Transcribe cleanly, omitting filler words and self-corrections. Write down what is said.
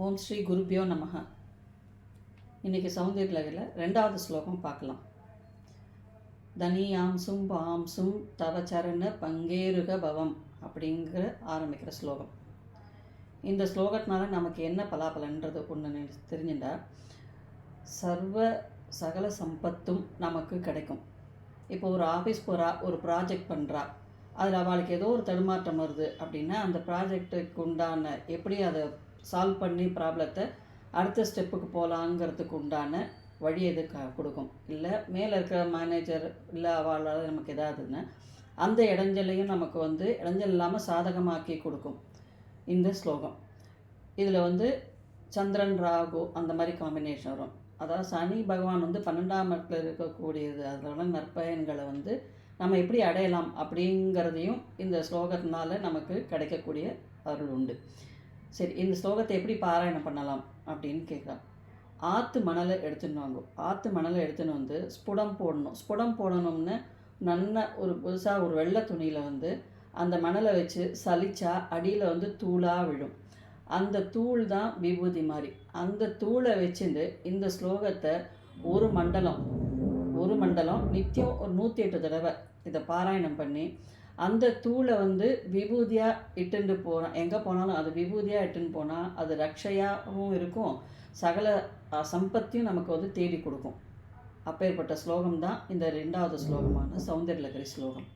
ஓம் ஸ்ரீ குருபியோ நமஹ. இன்றைக்கி சௌந்தர்யலகரில் 2வது ஸ்லோகம் பார்க்கலாம். தனியாம்சும் பாம்சும் தவச்சரண பங்கேருக பவம் அப்படிங்கிற ஆரம்பிக்கிற ஸ்லோகம். இந்த ஸ்லோகத்தினால நமக்கு என்ன பலாபலன்றது ஒன்று தெரிஞ்சுட்டா சகல சம்பத்தும் நமக்கு கிடைக்கும். இப்போ ஒரு ஆஃபீஸ் போகிறா, ஒரு ப்ராஜெக்ட் பண்ணுறா, அதில் அவளுக்கு ஏதோ ஒரு தடுமாற்றம் வருது அப்படின்னா அந்த ப்ராஜெக்டுக்கு உண்டான எப்படி அதை சால்வ் பண்ணி ப்ராப்ளத்தை அடுத்த ஸ்டெப்புக்கு போகலாங்கிறதுக்கு உண்டான வழி எது கொடுக்கும். இல்லை மேலே இருக்கிற மேனேஜர் இல்லை அவளால் நமக்கு எதாவதுன்னா அந்த இடைஞ்சலையும் நமக்கு இடைஞ்சல் இல்லாமல் சாதகமாக்கி கொடுக்கும் இந்த ஸ்லோகம். இதில் சந்திரன் ராகு அந்த மாதிரி காம்பினேஷன் வரும். அதாவது சனி பகவான் 12ஆம் இடத்துல இருக்கக்கூடியது, அதோட நற்பயன்களை நம்ம எப்படி அடையலாம் அப்படிங்கிறதையும் இந்த ஸ்லோகத்தினால நமக்கு கிடைக்கக்கூடிய அருள் உண்டு. சரி, இந்த ஸ்லோகத்தை எப்படி பாராயணம் பண்ணலாம் அப்படின்னு கேட்கலாம். ஆற்று மணலை எடுத்துன்னு வாங்க. ஆற்று மணலை எடுத்துன்னு ஸ்புடம் போடணும். ஸ்புடம் போடணும்னு நல்ல ஒரு புதுசாக ஒரு வெள்ளை துணியில் அந்த மணலை வச்சு சலிச்சா அடியில் தூளாக விழும். அந்த தூள் தான் விபூதி மாதிரி. அந்த தூளை வச்சுட்டு இந்த ஸ்லோகத்தை ஒரு மண்டலம் நித்தியம் ஒரு 108 தடவை இதை பாராயணம் பண்ணி அந்த தூளை விபூதியாக இட்டுன்னு போகிறோம். எங்கே போனாலும் அது விபூதியாக இட்டுன்னு போனால் அது ரக்ஷையாகவும் இருக்கும், சகல சம்பத்தியும் நமக்கு தேடி கொடுக்கும். அப்பேற்பட்ட ஸ்லோகம் தான் இந்த 2வது ஸ்லோகமான சௌந்தர்யலகரி ஸ்லோகம்.